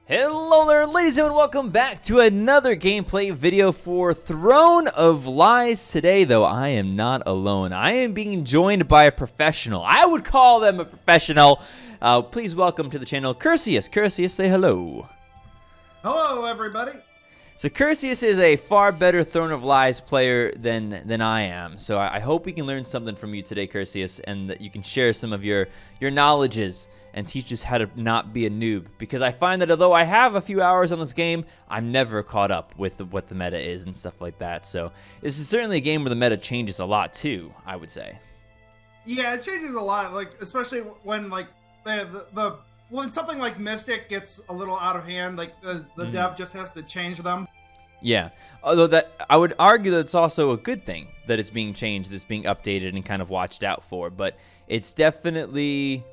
Hello there, ladies and gentlemen, welcome back to another gameplay video for Throne of Lies. Today, though, I am not alone. I am being joined by a professional. I would call them a professional. Please welcome to the channel, Curseius. Curseius, say hello. Hello, everybody. So Curseius is a far better Throne of Lies player than I am. So I hope we can learn something from you today, Curseius, and that you can share some of your knowledges and teach us how to not be a noob. Because I find that although I have a few hours on this game, I'm never caught up with what the meta is and stuff like that. So this is certainly a game where the meta changes a lot too, I would say. Yeah, it changes a lot, like especially when like when something like Mystic gets a little out of hand, like the dev just has to change them. Yeah, although that I would argue that it's also a good thing that it's being changed, it's being updated and kind of watched out for. But it's definitely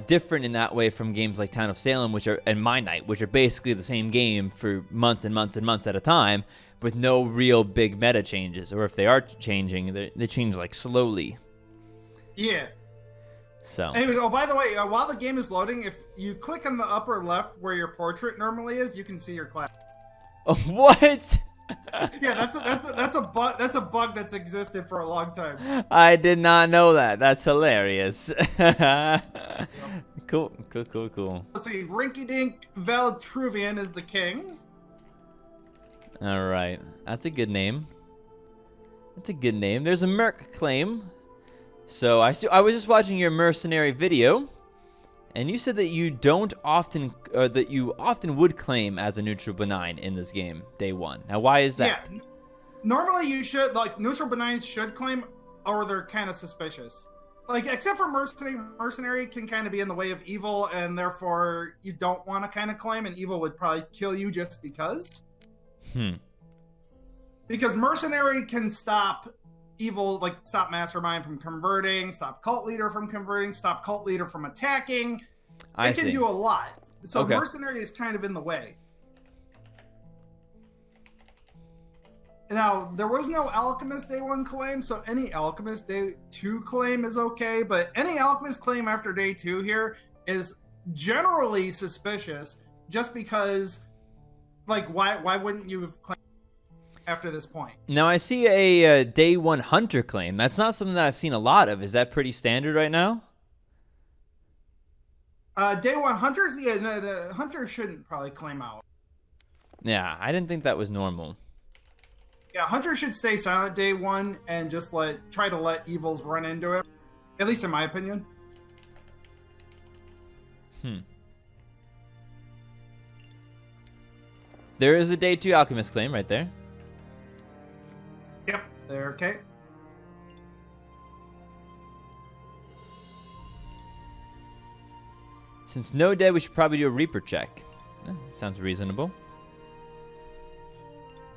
different in that way from games like Town of Salem, and My Night, which are basically the same game for months and months and months at a time, with no real big meta changes. Or if they are changing, they change like slowly. Yeah. So. Anyways, oh, by the way, while the game is loading, if you click on the upper left where your portrait normally is, you can see your class. Oh, what? Yeah, that's a bug that's existed for a long time. I did not know that. That's hilarious. Cool. Let's see, Rinky Dink Valtruvian is the king. All right, that's a good name. There's a merc claim. So I was just watching your mercenary video, and you said that you often would claim as a neutral benign in this game, day one. Now, why is that? Yeah, normally you should, like, neutral benigns should claim, or they're kind of suspicious. Like, except for mercenary can kind of be in the way of evil, and therefore you don't want to kind of claim, and evil would probably kill you just because. Because mercenary can stop evil, like stop mastermind from converting, stop cult leader from converting, stop cult leader from attacking. It can do a lot. So okay. Mercenary is kind of in the way. Now, there was no Alchemist Day 1 claim, so any Alchemist Day 2 claim is okay, but any Alchemist claim after Day 2 here is generally suspicious, just because, like, why wouldn't you have claimed after this point? Now, I see a Day 1 Hunter claim. That's not something that I've seen a lot of. Is that pretty standard right now? Day 1 Hunters? Yeah, no, the Hunter shouldn't probably claim out. Yeah, I didn't think that was normal. Yeah, Hunter should stay silent Day 1 and just try to let evils run into it. At least in my opinion. There is a Day 2 Alchemist claim right there. Yep, they're okay. Since no dead, we should probably do a Reaper check. Sounds reasonable.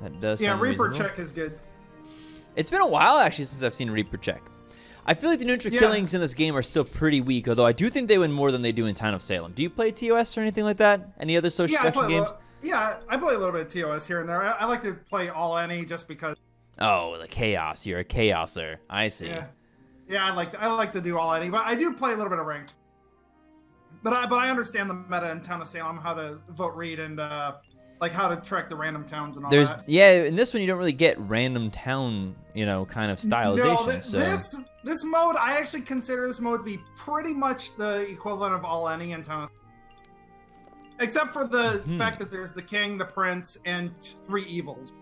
That does sound Reaper reasonable. check is good. It's been a while, actually, since I've seen a Reaper check. I feel like the neutral killings in this game are still pretty weak, although I do think they win more than they do in Town of Salem. Do you play TOS or anything like that? Any other social deduction games? I play a little bit of TOS here and there. I like to play all any just because. Oh, the chaos. You're a chaoser. I see. Yeah, I like to do all any, but I do play a little bit of ranked. But I understand the meta in Town of Salem, how to vote read and like how to track the random towns and all that. Yeah, in this one you don't really get random town, kind of stylization. No, this mode, I actually consider this mode to be pretty much the equivalent of all any in Town of Salem. Except for the fact that there's the king, the prince, and 3 evils.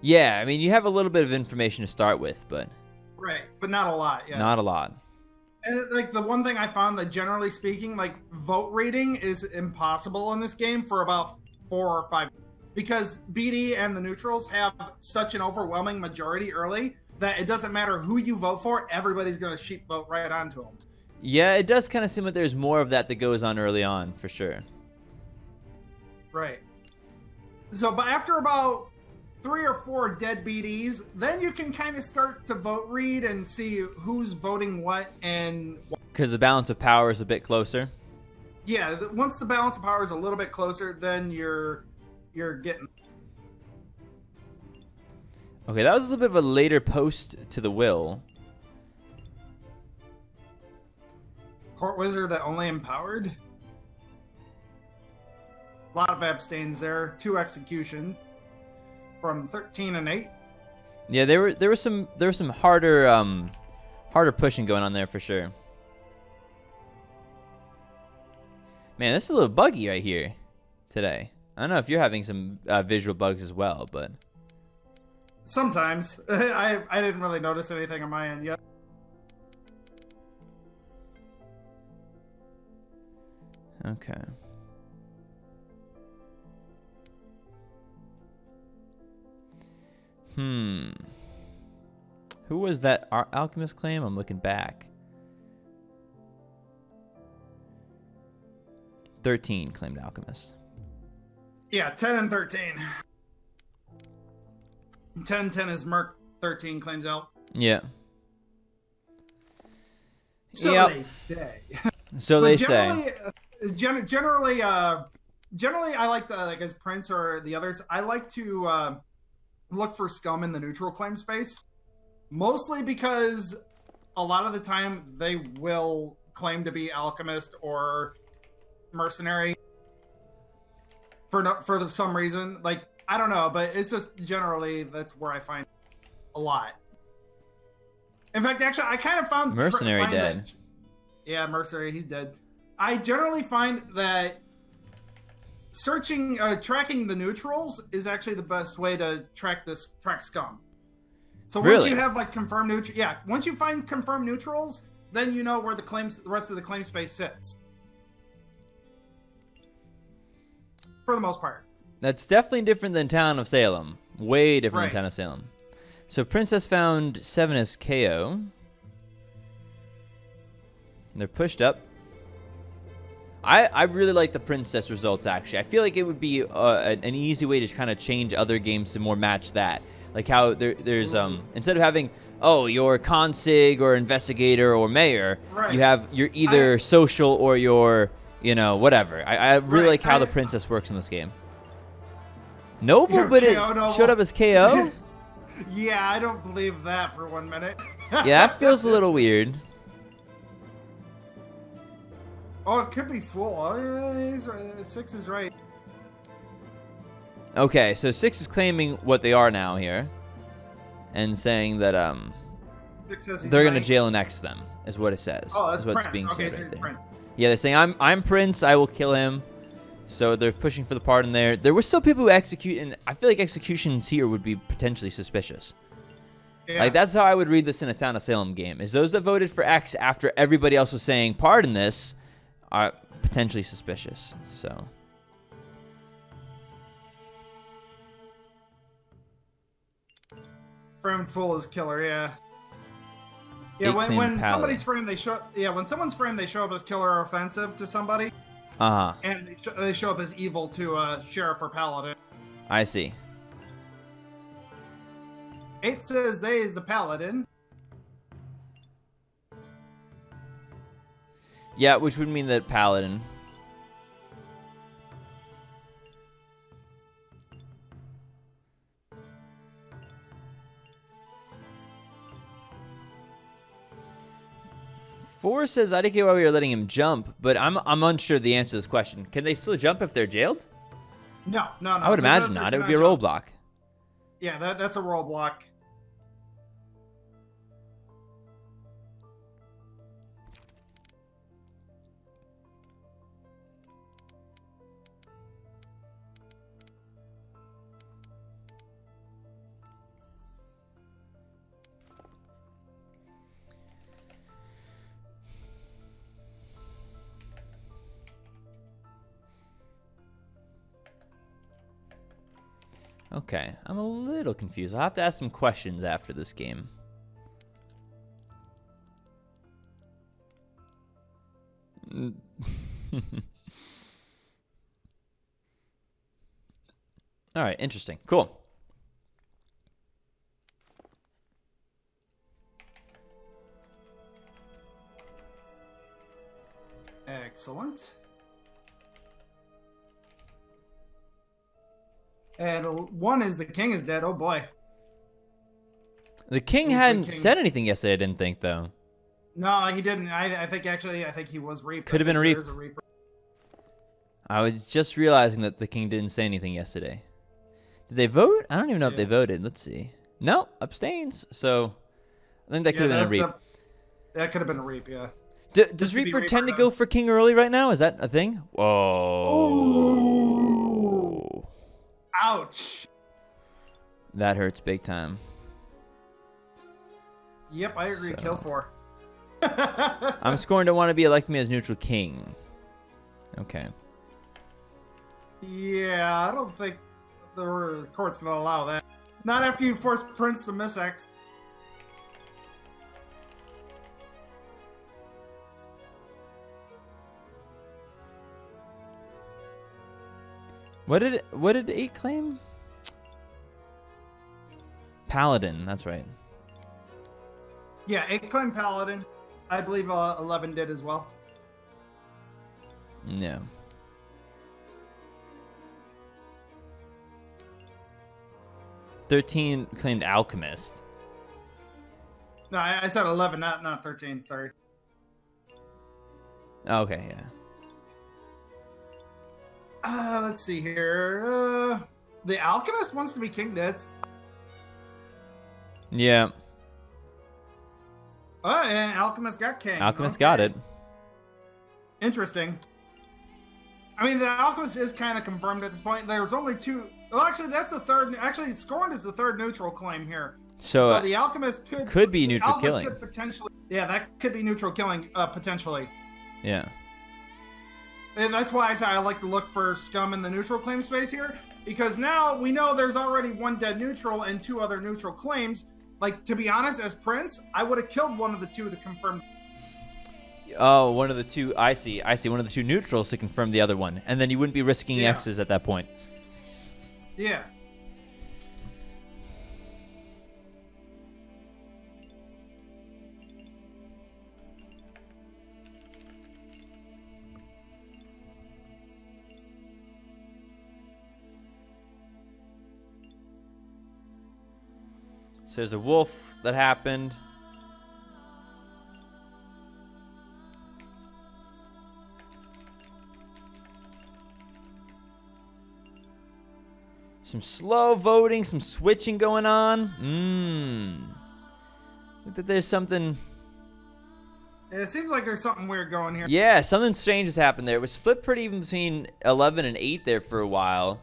Yeah, I mean, you have a little bit of information to start with, but. Right, but not a lot, yeah. Not a lot. And, like, the one thing I found that, generally speaking, like, vote reading is impossible in this game for about 4 or 5. Because BD and the neutrals have such an overwhelming majority early that it doesn't matter who you vote for, everybody's going to sheep vote right onto them. Yeah, it does kind of seem like there's more of that goes on early on, for sure. Right. So, but after about 3 or 4 dead BDs, then you can kind of start to vote read and see who's voting what and... Because the balance of power is a bit closer? Yeah, once the balance of power is a little bit closer, then you're getting... Okay, that was a little bit of a later post to the will. Court wizard that only empowered? A lot of abstains there. 2 executions from 13 and 8. Yeah, there was some harder pushing going on there for sure. Man, this is a little buggy right here today. I don't know if you're having some visual bugs as well, but sometimes I didn't really notice anything on my end yet. Okay. Who was that alchemist claim? I'm looking back. 13 claimed alchemist. Yeah, 10 and 13. 10 is Merc, 13 claims out. Yeah. So yep. they say. So they say. Generally, I like as Prince or the others. I like to look for scum in the neutral claim space, mostly because a lot of the time they will claim to be alchemist or mercenary for some reason. Like, I don't know, but it's just generally that's where I find a lot. In fact, actually, I kind of found mercenary dead. Yeah, mercenary, he's dead. I generally find that tracking the neutrals is actually the best way to track scum. So once you have like confirmed neutral, once you find confirmed neutrals, then you know where the rest of the claim space sits. For the most part. That's definitely different than Town of Salem. Way different than Town of Salem. So Princess found 7 as KO. They're pushed up. I really like the Princess results, actually. I feel like it would be an easy way to kind of change other games to more match that. Like how there's instead of having, you're consig or investigator or mayor, you're either social or you're, whatever. I really like how the Princess works in this game. Noble, but it showed up as KO? Yeah, I don't believe that for 1 minute. Yeah, that feels a little weird. Oh, it could be full. Oh, yeah, he's right. 6 is right. Okay, so 6 is claiming what they are now here, and saying that they're gonna jail next them, is what it says. Oh, that's what's Prince. being Okay, said so right there. Prince. Yeah, they're saying I'm Prince. I will kill him. So they're pushing for the pardon there. There were still people who execute, and I feel like executions here would be potentially suspicious. Yeah. Like, that's how I would read this in a Town of Salem game. Is those that voted for X after everybody else was saying pardon this are potentially suspicious. So framed full is killer, yeah. Yeah, when somebody's framed, when someone's framed, they show up as killer or offensive to somebody. And they show up as evil to sheriff or paladin. I see. 8 says they is the paladin. Yeah, which would mean that paladin. Four says, I didn't get why we were letting him jump, but I'm unsure of the answer to this question. Can they still jump if they're jailed? No. I would imagine not. It would be a roadblock. Yeah, that's a roadblock. Okay, I'm a little confused. I'll have to ask some questions after this game. All right, interesting. Cool. Excellent. And 1 is the king is dead. Oh boy. The king hadn't said anything yesterday, I didn't think, though. No, he didn't. I think he was Reaper. Could have been a Reaper. I was just realizing that the king didn't say anything yesterday. Did they vote? I don't even know if they voted. Let's see. No, abstains. So I think that could have been a reap. That could have been a reap, yeah. Does Reaper tend to go for king early right now? Is that a thing? Whoa. Ooh. Ouch. That hurts big time. Yep, I agree. Kill 4. I'm scoring to want to be elected me as neutral king. Okay. Yeah, I don't think the court's going to allow that. Not after you force Prince to miss X. What did 8 claim? Paladin, that's right. Yeah, 8 claimed Paladin. I believe 11 did as well. Yeah. "13 claimed Alchemist. No, I said 11, not 13. Sorry. Okay, yeah. Let's see here. The Alchemist wants to be king. That's. Yeah. Oh, and Alchemist got king. Alchemist got it. Interesting. I mean, the Alchemist is kind of confirmed at this point. There's only 2. Well, actually, that's the third. Actually, Scorned is the third neutral claim here. So the Alchemist could be neutral killing. Could potentially, yeah, that could be neutral killing, potentially. Yeah. And that's why I say I like to look for scum in the neutral claim space here, because now we know there's already 1 dead neutral and 2 other neutral claims. Like, to be honest, as Prince, I would have killed one of the 2 to confirm. Oh, one of the 2. I see. One of the 2 neutrals to confirm the other one, and then you wouldn't be risking X's at that point. Yeah. So there's a wolf that happened. Some slow voting, some switching going on. I think that there's something. It seems like there's something weird going here. Yeah, something strange has happened there. It was split pretty even between 11 and 8 there for a while.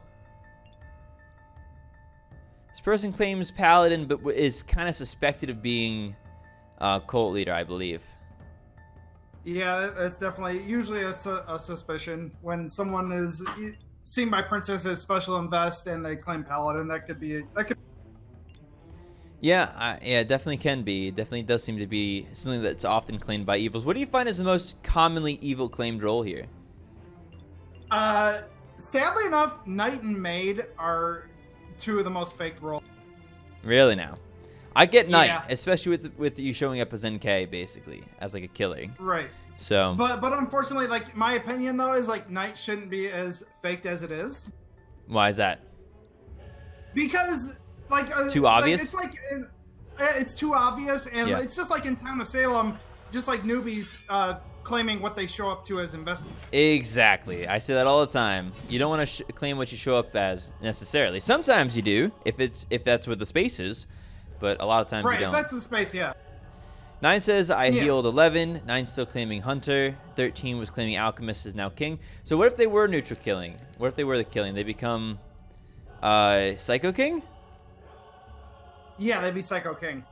This person claims Paladin, but is kind of suspected of being cult leader, I believe. Yeah, that's definitely usually a suspicion when someone is seen by Princess as special invest and they claim Paladin. That could be. Yeah, yeah, it definitely can be. It definitely does seem to be something that's often claimed by evils. What do you find is the most commonly evil claimed role here? Sadly enough, Knight and Maid are 2 of the most faked roles. Really now? I get Knight, especially with you showing up as NK, basically, as like a killer. Right. So. But unfortunately, like, my opinion, though, is, like, Knight shouldn't be as faked as it is. Why is that? Because, like... too obvious? It's too obvious, and it's just like in Town of Salem, just like newbies claiming what they show up to as investors. Exactly. I say that all the time. You don't want to claim what you show up as necessarily. Sometimes you do, if that's where the space is, but a lot of times you don't. Right, if that's the space, yeah. 9 says, I healed 11. 9's still claiming Hunter. 13 was claiming Alchemist is now King. So what if they were neutral killing? What if they were the killing? They become Psycho King? Yeah, they'd be Psycho King.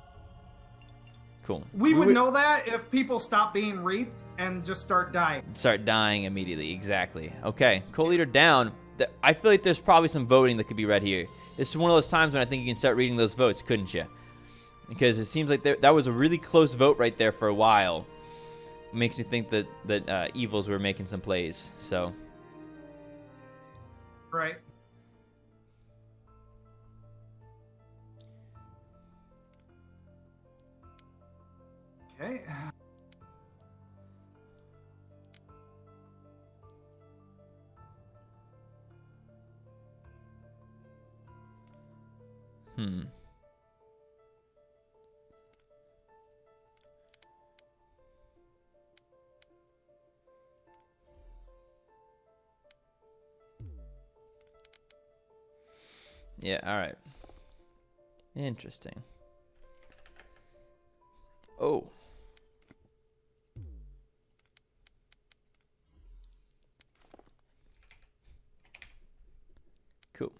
Cool. We would know that if people stop being reaped and just start dying. Start dying immediately, exactly. Okay, co-leader down. I feel like there's probably some voting that could be read here. This is one of those times when I think you can start reading those votes, couldn't you? Because it seems like that was a really close vote right there for a while. It makes me think that evils were making some plays, so. Right. Okay. Yeah, all right. Interesting. Oh. Cool.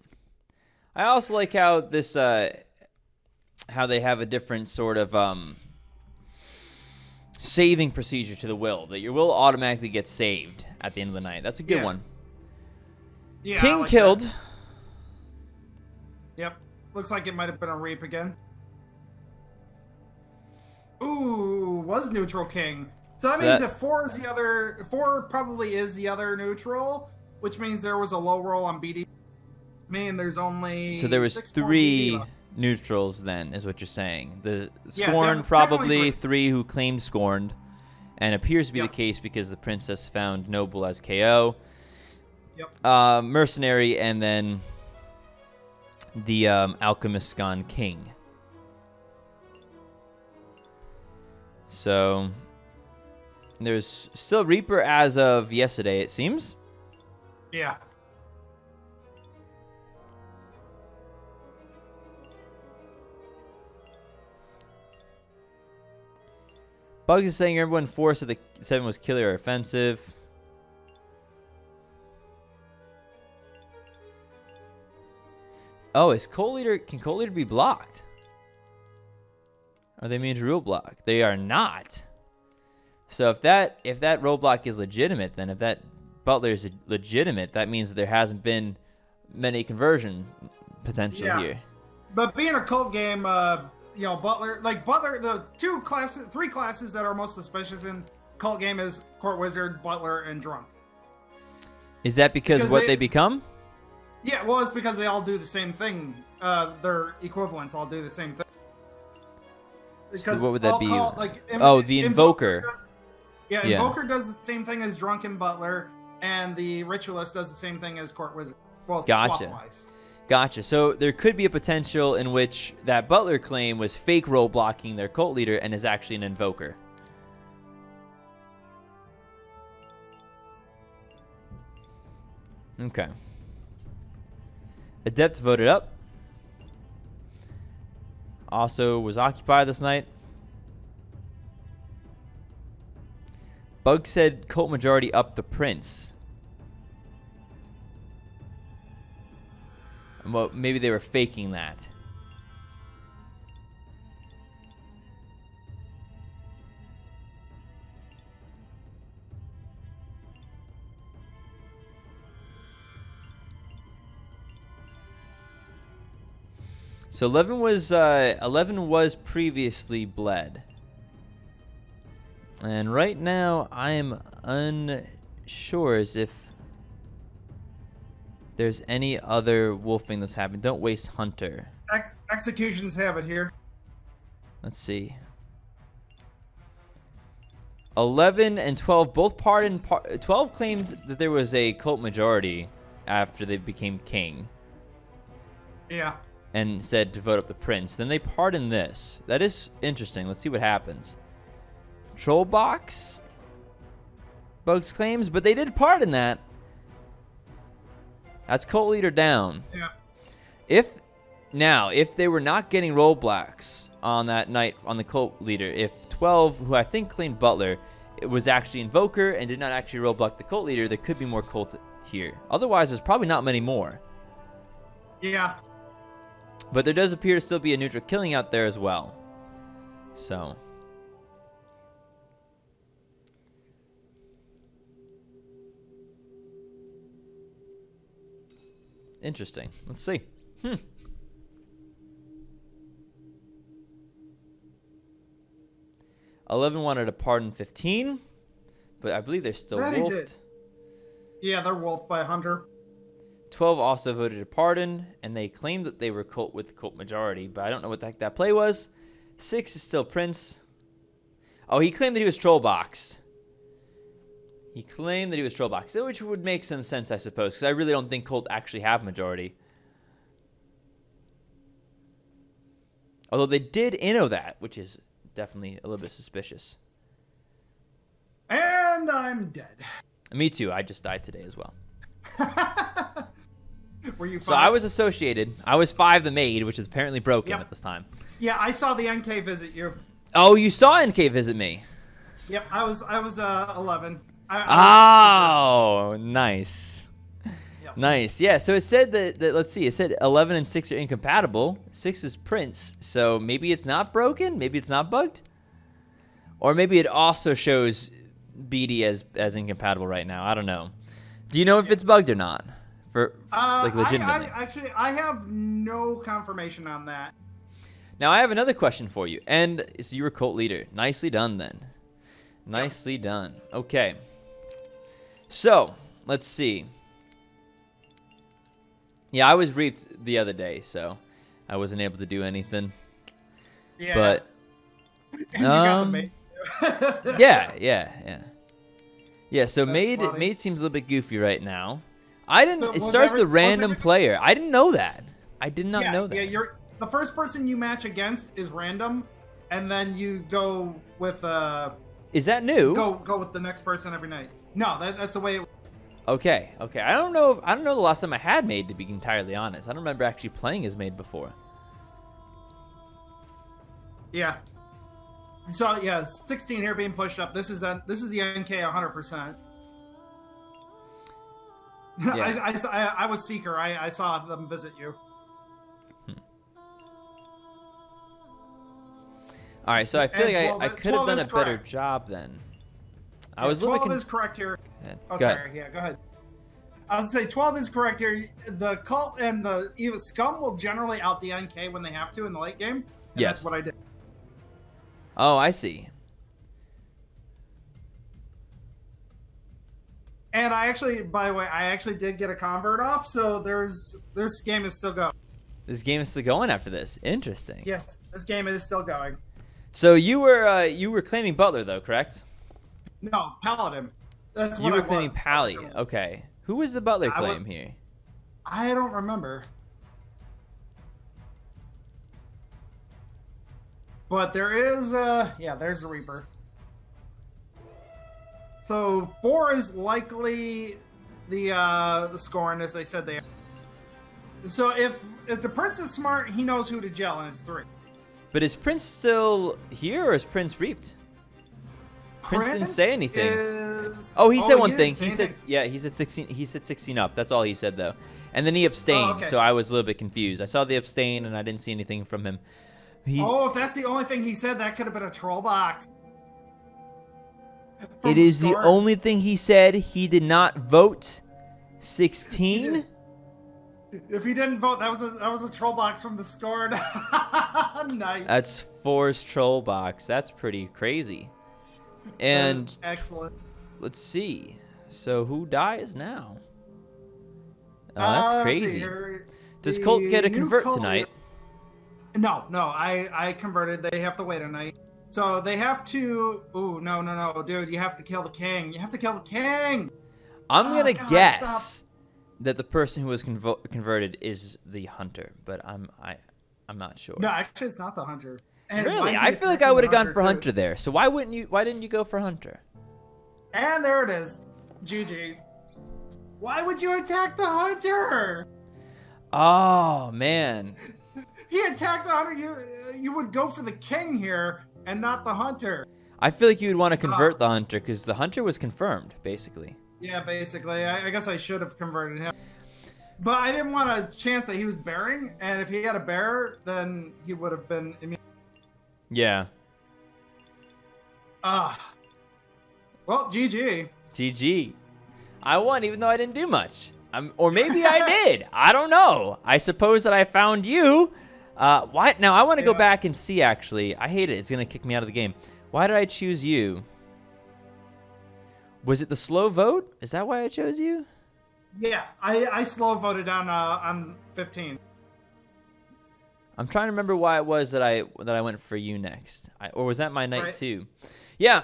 I also like how this, how they have a different sort of saving procedure to the will. That your will automatically gets saved at the end of the night. That's a good one. Yeah. King like killed. That. Yep. Looks like it might have been a reap again. Ooh, was neutral king. So that means that 4 is the other. 4 probably is the other neutral, which means there was a low roll on BD. Meaning there's only. So there was 3 neutrals then, is what you're saying. The Scorned, yeah, probably 3 who claimed Scorned, and appears to be Yep. the case because the princess found Noble as KO. Yep. Mercenary, and then the alchemist gone king. So there's still Reaper as of yesterday, it seems. Yeah. Bugs is saying everyone 4 said the 7 was killer or offensive. Oh, is Cult Leader, can Cult Leader be blocked? Are they mean to rule block? They are not. So if that roadblock is legitimate, then if that Butler is legitimate, that means that there hasn't been many conversion potential here. But being a cult game, Butler, the 3 classes that are most suspicious in cult game is Court Wizard, Butler, and Drunk. Is that because of what they become? Yeah, well, it's because they all do the same thing. Their equivalents all do the same thing. So what would that be? The Invoker. Invoker does the same thing as Drunk and Butler, and the Ritualist does the same thing as Court Wizard. Well, swap-wise. Gotcha. So there could be a potential in which that Butler claim was fake role blocking their cult leader and is actually an Invoker. Okay. Adept voted up. Also was occupied this night. Bug said cult majority up the prince. Well, maybe they were faking that. So 11 was previously bled. And right now I am unsure as if there's any other wolfing that's happened. Don't waste Hunter. Executions have it here. Let's see. 11 and 12 both pardoned. 12 claimed that there was a cult majority after they became king. Yeah. And said to vote up the prince. Then they pardoned this. That is interesting. Let's see what happens. Troll box. Bugs claims, but they did pardon that. That's cult leader down. Yeah. If they were not getting rollblocks on that night on the cult leader, if 12, who I think claimed Butler, it was actually Invoker and did not actually rollblock the cult leader, there could be more cult here. Otherwise, there's probably not many more. Yeah. But there does appear to still be a neutral killing out there as well. So. Interesting. Let's see. 11 wanted to pardon 15, but I believe they're still wolfed. Yeah, they're wolfed by Hunter. 12 also voted to pardon, and they claimed that they were cult with cult majority, but I don't know what the heck that play was. 6 is still Prince. Oh, he claimed that he was troll boxed. Which would make some sense, I suppose, because I really don't think cult actually have majority. Although they did inno that, which is definitely a little bit suspicious. And I'm dead. Me too. I just died today as well. Were you 5? So I was associated. I was 5 the maid, which is apparently broken at this time. Yeah, I saw the NK visit you. Oh, you saw NK visit me. Yep, I was 11. Nice. Yep. Nice. Yeah, so it said that, let's see, it said 11 and 6 are incompatible. 6 is Prince, so maybe it's not broken? Maybe it's not bugged? Or maybe it also shows BD as incompatible right now. I don't know. Do you know if it's bugged or not? For like legitimately. I have no confirmation on that. Now I have another question for you. And so you were cult leader. Nicely done then. Nicely done. Okay. So, let's see. Yeah, I was reaped the other day, so I wasn't able to do anything. Yeah. But and you got the maid. Yeah, so That's maid seems a little bit goofy right now. I didn't So it starts the random player. I didn't know that. I did not know that. Yeah, the first person you match against is random, and then you go with Is that new? Go with the next person every night. No, that's the way it. Okay. I don't know the last time I had maid, to be entirely honest. I don't remember actually playing as maid before. Yeah. So yeah, 16 here being pushed up. This is the NK 100%. Yeah. I was Seeker. I saw them visit you. All right, so I feel like I could have done a better correct. job then. I Yeah, was a little 12 bit is correct here. Oh, Go ahead. sorry. Yeah, go ahead. I was gonna say 12 is correct here. The cult and the even scum will generally out the NK when they have to in the late game. And Yes. that's what I did. Oh, I see. And I actually, by the way, I actually did get a convert off, so this game is still going. This game is still going after this. Interesting. Yes, this game is still going. So you were claiming Butler though, correct? No, Paladin. That's You what were I claiming was. Pally. Okay. Who was the Butler I claim was- here? I don't remember. But there is, there's the Reaper. So 4 is likely the scoring, as they said they are. So if the Prince is smart, he knows who to gel, and it's 3. But is Prince still here or is Prince reaped? Prince didn't say anything. Oh, he said one thing. He said 16. He said 16 up. That's all he said though. And then he abstained, okay. so I was a little bit confused. I saw the abstain and I didn't see anything from him. If that's the only thing he said, that could have been a troll box. It is the only thing he said. He did not vote 16. If he didn't vote, that was a troll box from the score. Nice. That's For's troll box. That's pretty crazy. And excellent. let's see. So who dies now? Oh, that's crazy. Does Colt get a convert tonight? No. I converted. They have to wait a night. So they have to. Ooh, no, dude! You have to kill the king. You have to kill the king. I'm gonna guess that the person who was converted is the hunter, but I'm not sure. No, actually, it's not the hunter. And really, I feel like I would have gone for hunter there. So why didn't you go for hunter? And there it is, GG. Why would you attack the hunter? Oh man. He attacked the hunter. You would go for the king here and not the hunter. I feel like you would want to convert the hunter because the hunter was confirmed, basically. Yeah, basically. I guess I should have converted him. But I didn't want a chance that he was bearing, and if he had a bear, then he would have been immune. Yeah. Well, GG. GG. I won even though I didn't do much. Or maybe I did. I don't know. I suppose that I found you. Why? Now, I want to go back and see, actually. I hate it. It's going to kick me out of the game. Why did I choose you? Was it the slow vote? Is that why I chose you? Yeah, I slow voted down on 15. I'm trying to remember why it was that I went for you next. Or was that my night too? Yeah.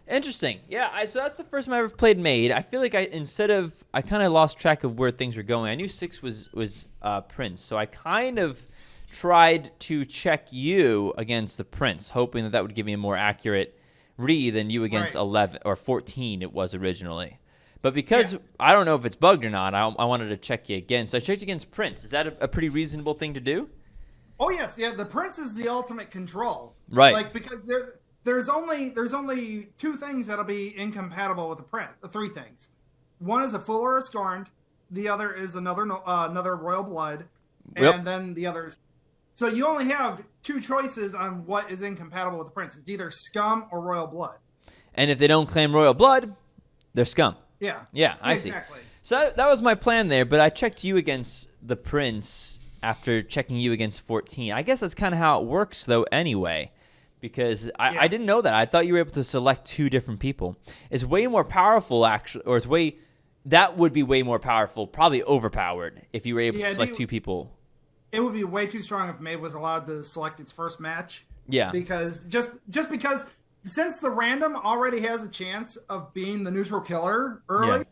Interesting. Yeah, so that's the first time I ever played Maid. I feel like I kind of lost track of where things were going. I knew 6 was Prince, so I kind of tried to check you against the Prince, hoping that would give me a more accurate read than you against 11 or 14 it was originally. But because I don't know if it's bugged or not, I wanted to check you again. So I checked against Prince. Is that a pretty reasonable thing to do? Oh yes, yeah. The Prince is the ultimate control, Right? Like because there's only two things that'll be incompatible with the Prince. Three things. One is a Fool or a Scorned. The other is another Royal Blood, and then the others. So you only have two choices on what is incompatible with the Prince. It's either Scum or Royal Blood. And if they don't claim Royal Blood, they're Scum. Yeah. Yeah, I see. So that was my plan there, but I checked you against the Prince after checking you against 14. I guess that's kind of how it works, though, anyway, because I didn't know that. I thought you were able to select two different people. It's way more powerful, actually, or that would be way more powerful, probably overpowered, if you were able to select two people. It would be way too strong if Maid was allowed to select its first match. Yeah. Because just because since the random already has a chance of being the neutral killer early,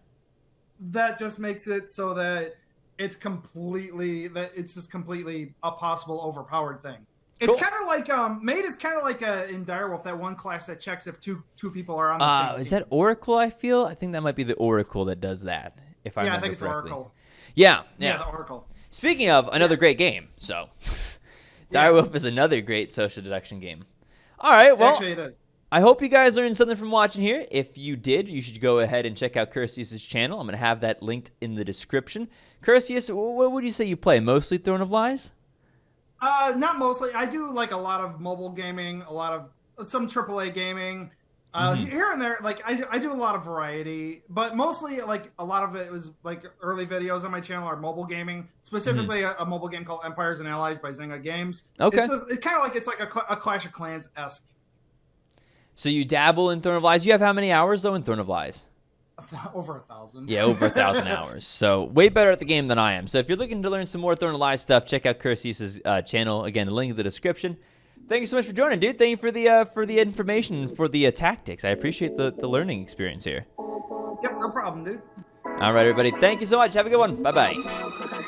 that just makes it so that it's just completely a possible overpowered thing. It's kind of like Maid is kind of like in Direwolf, that one class that checks if two people are on the same team. Is that Oracle? I think that might be the Oracle that does that. If I remember I think it's correctly. Oracle. Yeah, the Oracle. Speaking of another great game, so Direwolf is another great social deduction game. All right, well, actually it is. I hope you guys learned something from watching here. If you did, you should go ahead and check out Curseius' channel. I'm going to have that linked in the description. Curseus, what would you say you play? Mostly Throne of Lies? Not mostly. I do like a lot of mobile gaming, some AAA gaming. Here and there, like I do a lot of variety, but mostly like a lot of it was like early videos on my channel are mobile gaming, specifically a mobile game called Empires and Allies by Zynga Games. Okay. It's kind of like a Clash of Clans-esque. So you dabble in Throne of Lies. You have how many hours though in Throne of Lies? Over 1,000. Yeah, over 1,000 hours. So way better at the game than I am. So if you're looking to learn some more Throne of Lies stuff, check out Curseius' channel. Again, the link in the description. Thank you so much for joining, dude. Thank you for the information, for the tactics. I appreciate the learning experience here. Yep, no problem, dude. All right, everybody. Thank you so much. Have a good one. Bye-bye.